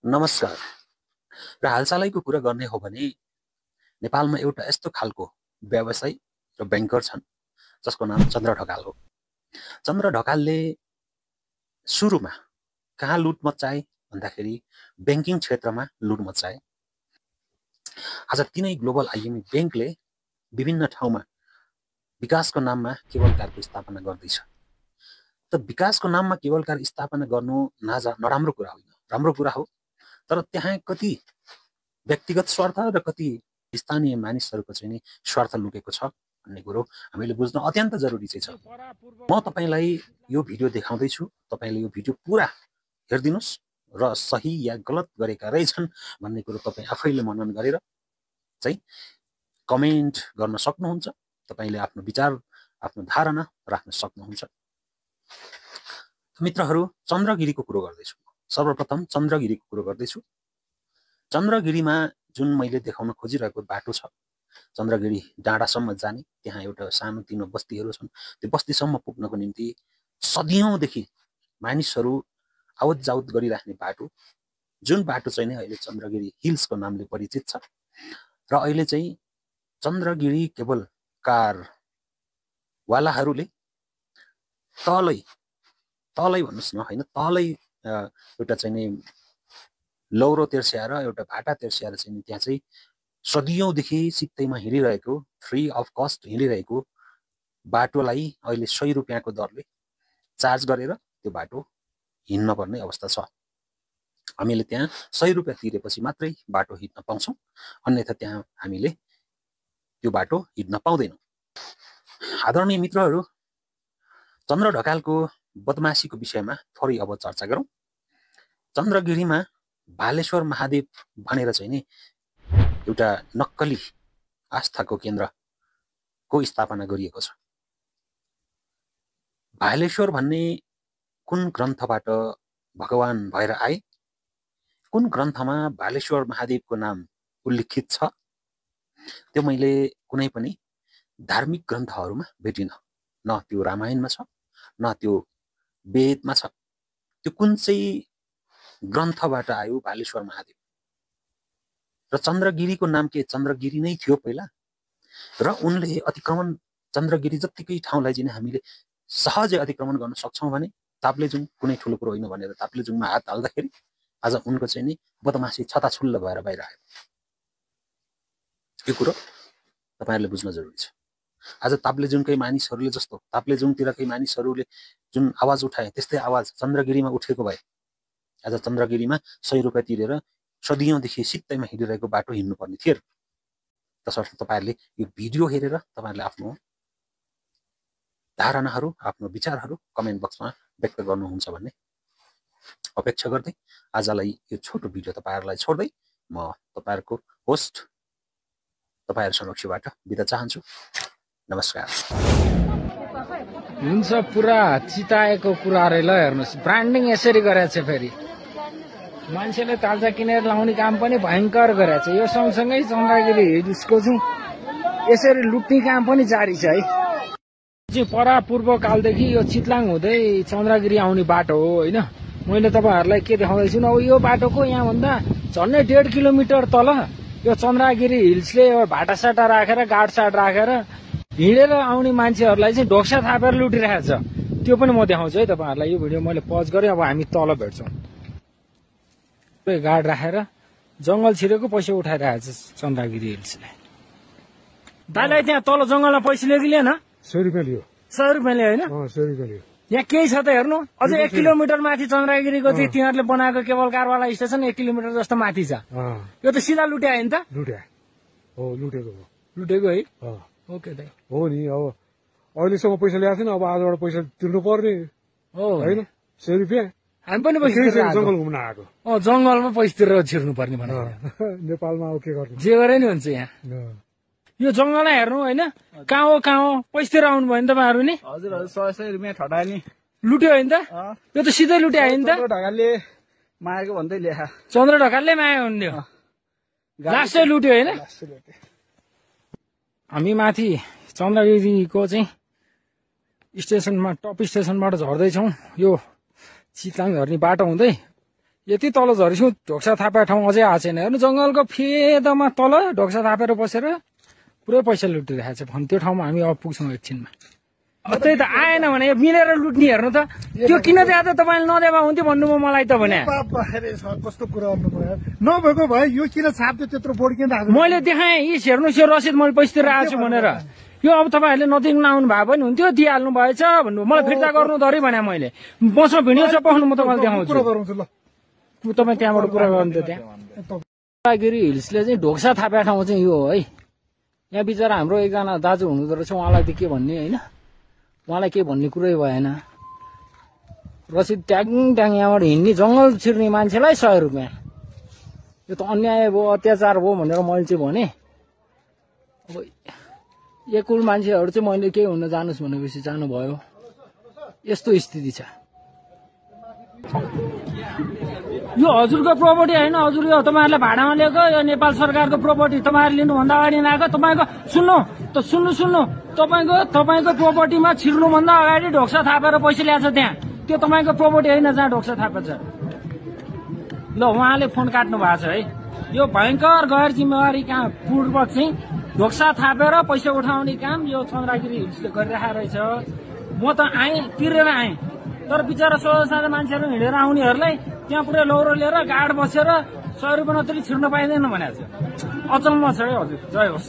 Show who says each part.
Speaker 1: नमस्कार। र हालचालैको कुरा गर्ने हो भने नेपालमा एउटा यस्तो खालको व्यवसायी र बैंकर छन् जसको नाम चन्द्र ढकाल हो। चन्द्र ढकालले सुरुमा कहाँ लुट मच्चाए भन्दाखेरि बैंकिङ क्षेत्रमा लुट मच्चाए। आज तिनै ग्लोबल आइएमई बैंकले विभिन्न ठाउँमा विकासको नाममा केवल कारको स्थापना गर्दैछ। त विकासको नाममा केवल कार स्थापना गर्नु नराम्रो कुरा होइन, राम्रो कुरा हो। तर त्यहाँ कति व्यक्तिगत स्वार्थ र कति स्थानीय मानिसहरूको चाहिँ नि स्वार्थ लुकेको छ भन्ने कुरो हामीले बुझ्न अत्यन्त जरुरी चाहिँ छ। म तपाईलाई यो भिडियो देखाउँदैछु, तपाईले यो भिडियो पुरा हेर्दिनुस् र सही या गलत गरेका रहेछन् भन्ने कुरो तपाई आफैले मनन गरेर चाहिँ कमेन्ट गर्न सक्नुहुन्छ। तपाईले आफ्नो विचार, आफ्नो धारणा राख्न सक्नुहुन्छ। मित्रहरू, चन्द्रगिरीको कुरो गर्दैछु। सर्वप्रथम चन्द्रगिरीको कुरो गर्दैछु। चन्द्रगिरीमा जुन मैले देखाउन खोजिरहेको बाटो छ, चन्द्रगिरी डाँडासम्म जाने, त्यहाँ एउटा सानो तिनो बस्तीहरू छन्। त्यो बस्तीसम्म पुग्नको निम्ति सदियौंदेखि मानिसहरू आवत जावत गरिराख्ने बाटो, जुन बाटो चाहिँ अहिले चन्द्रगिरी हिल्सको नामले परिचित छ। र अहिले चाहिँ चन्द्रगिरी केबल कार वालाहरूले तलै भन्नुस् न हैन, तलै एउटा चाहिँ नि लौरो तेर्स्याएर, एउटा भाटा तेर्स्याएर चाहिँ त्यहाँ चाहिँ सदियौंदेखि सित्तैमा हिँडिरहेको, फ्री अफ कस्ट हिँडिरहेको बाटोलाई अहिले 100 रुपैयाँको दरले चार्ज गरेर त्यो बाटो हिँड्न पर्ने अवस्था छ। हामीले त्यहाँ 100 रुपैयाँ तिरेपछि मात्रै बाटो हिँड्न पाउँछौं, अन्यथा त्यहाँ हामीले त्यो बाटो हिँड्न पाउँदैनौं। आदरणीय मित्रहरू, चन्द्र ढकालको बदमाशीको विषयमा थोरै अब चर्चा गरौं। चन्द्रगिरीमा भालेश्वर महादेव भनेर चाहिँ नि एउटा नक्कली आस्थाको केन्द्रको स्थापना गरिएको छ। भालेश्वर भन्ने कुन ग्रन्थबाट भगवान भएर आए, कुन ग्रन्थमा भालेश्वर महादेवको नाम उल्लेखित छ, त्यो मैले कुनै पनि धार्मिक ग्रन्थहरूमा भेटिन। न त्यो रामायणमा छ, न त्यो वेदमा छ। त्यो कुन चाहिँ ग्रन्थबाट आयो भालेश्वर महादेव? र चन्द्रगिरीको नाम के चन्द्रगिरी नै थियो पहिला? र उनले अतिक्रमण, चन्द्रगिरी जत्तिकै ठाउँलाई चाहिँ हामीले सहजै अतिक्रमण गर्न सक्छौं भने ताप्लेजुङ कुनै ठुलो कुरो होइन भनेर ताप्लेजुङमा हात हाल्दाखेरि आज उनको चाहिँ नि बदमाशी छताछुल्ल भएर बाहिर आयो। यो कुरो तपाईहरुले बुझ्न जरुरी छ। आज ताप्लेजुङकै मानिसहरूले जस्तो, ताप्लेजुङतिरकै मानिसहरूले जुन आवाज उठाए त्यस्तै आवाज चन्द्रगिरीमा उठेको भए आज चन्द्रगिरीमा 100 रुपैयाँ तिरेर सदियौंदेखि सित्तैमा हिँडिरहेको बाटो हिँड्नु पर्ने थियो। तसर्थ तपाईहरुले यो भिडियो हेरेर तपाईहरुले आफ्नो धारणाहरू, आफ्नो विचारहरू कमेन्ट बक्समा व्यक्त गर्नुहुन्छ भन्ने अपेक्षा गर्दै आजलाई यो छोटो भिडियो तपाईहरुलाई छोड्दै म तपाईहरुको होस्ट तपाईहरु समक्षबाट बिदा चाहन्छु। नमस्कार।
Speaker 2: हुन्छ, पुरा चिताएको कुराहरु ल हेर्नुस्, ब्रान्डिङ यसरी गरेछ। फेरि मान्छेले ताजा किनेर लाउने काम पनि भयंकर गरेछ। यो सँगसँगै चन्द्रगिरी हिल्सको चाहिँ यसरी लुट्ने काम पनि जारी छ है। परापूर्व कालदेखि यो चितलाङ हुँदै चन्द्रगिरी आउने बाटो हो हैन। मैले तपाईहरुलाई के देखाउँदैछु अब यो बाटोको यहाँ भन्दा झन्डै 1.5 किलोमिटर तल यो चन्द्रगिरी हिल्सले भाटासाटा राखेर, गाडसाट राखेर हिँडेर आउने मान्छेहरुलाई चाहिँ ढोक्सा थापेर लुटिरहेको छ। त्यो पनि म देखाउँछु है तपाईहरुलाई। यो भिडियो मैले पज गरेँ। अब हामी तल भेट्छौं। गाड राखेर जंगल छिरेको पैसा उठाइरहेको छ चन्द्रगिरी हिल्सले। दाइलाई त्यहाँ तल जंगलमा पैसा लियो कि लिएन?
Speaker 3: 100 रुपैयाँ लियो।
Speaker 2: 100 रुपैयाँ लियो हैन?
Speaker 3: 100 रुपैयाँ लियो।
Speaker 2: यहाँ केही छ त हेर्नु, अझ 1 किलोमिटर माथि चन्द्रगिरीको चाहिँ तिनीहरूले बनाएको केबल कारवाला स्टेसन 1 किलोमिटर जस्तो माथि छ। यो त सिधा लुट्या हैन त?
Speaker 3: लुट्या हो, लुटेको हो।
Speaker 2: लुटेको है? ओके दाइ।
Speaker 3: हो नि, अब अहिलेसम्म पैसा ल्याएको थिएन, अब आजबाट पैसा तिर्नु पर्ने
Speaker 2: हो
Speaker 3: हैन। 100 रुपैयाँ
Speaker 2: हामी पनि पैसा तिरेर
Speaker 3: जंगल घुम्न आएको।
Speaker 2: जंगलमा पैसा तिरेर छिर्नु पर्ने भने
Speaker 3: नेपालमा अब के गर्नु,
Speaker 2: जे गरे नि हुन्छ। यहाँ यो जंगलै हेर्नु हैन, कहाँ हो पैसा तिरेर आउनु भयो नि तपाईहरु नि?
Speaker 4: हजुर हजुर, 100 रुपैयाँ ठटाए नि।
Speaker 2: लुट्यो हैन त? यो त सिधै लुट्या हैन त?
Speaker 4: ढकालले मागेको भन्दै ल्याए।
Speaker 2: चन्द्र ढकालले माग्यो भन्दियो, लास्टै लुट्यो हैन? हामी माथि चन्द्रगिरीको चाहिँ स्टेसनमा, टप स्टेसनबाट झर्दैछौं। यो चितलाङ झर्ने बाटो हुँदै यति तल झरेछौँ ढोक्सा थापा ठाउँ अझै आएको छैन हेर्नु जंगलको फेदमा तल ढोक्सा थापेर बसेर पुरै पैसा लुटिरहेको छ भने त्यो ठाउँमा हामी अब पुग्छौँ एकछिनमा त्यही त आएन भने मिलेर लुट्ने हेर्नु त त्यो किन दिए त तपाईँले नदिएमा हुन्थ्यो भन्नुभयो मलाई त भने
Speaker 3: कस्तो कुरा गर्नु पर्यो नभएको भए यो किन छाप्थ्यो त्यत्रो बोर्ड किन राख्नु
Speaker 2: मैले देखाएँ यी हेर्नुहोस् यो रसिद मैले पैसा तिरेर आएको छु भनेर यो अब तपाईँहरूले नदिनु आउनु भए पनि हुन्थ्यो दिइहाल्नु भएछ भन्नु मलाई फिर्ता गर्नु धरी भने मैले मसँग भिडियो छ पठाउनु म तपाईँलाई देखाउँछु
Speaker 3: कुरा गरौँ ल
Speaker 2: तपाईँ त्यहाँबाट कुरा गर्नु त त्यहाँ गिरी हिल्सले चाहिँ ढोक्सा थापा ठाउँ चाहिँ यो हो है यहाँ बिचरा हाम्रो एकजना दाजु हुनुहुँदो रहेछ उहाँलाई त के भन्ने होइन उहाँलाई के भन्ने कुरै भएन रसिद ट्याङ ट्याङ यहाँबाट हिँड्ने जङ्गल छिर्ने मान्छेलाई 100 रुपियाँ यो त अन्याय भयो अत्याचार भयो भनेर मैले चाहिँ भने अब एकुल मान्छेहरू चाहिँ मैले केही हुन जानुहोस् भनेपछि जानुभयो यस्तो स्थिति छ यो हजुरको प्रोपर्टी होइन हजुर यो तपाईँहरूले भाडामा लिएको यो नेपाल सरकारको प्रोपर्टी तपाईँहरूले लिनुभन्दा अगाडि नआएको तपाईँको सुन्नु तपाईँको प्रोपर्टीमा छिर्नुभन्दा अगाडि ढोक्सा थापेर पैसा ल्याएको छ त्यहाँ त्यो तपाईँको प्रोपर्टी होइन जहाँ ढोक्सा थापेको छ ल उहाँले फोन काट्नु भएको छ है यो भयङ्कर गैर जिम्मेवारी काम पूर्वक चाहिँ ढोक्सा थापेर पैसा उठाउने काम यो चन्द्रगिरी हिल्सले गरिरहेको रहेछ म त आएँ तिरेर आएँ तर बिचरा सोझा मान्छेहरू हिँडेर आउनेहरूलाई त्यहाँ पुरै लौरो लिएर गाड बसेर 100 रुपियाँ नत्री छिर्न पाइँदैन भनेको छ अचम्म छ है हजुर जय होस्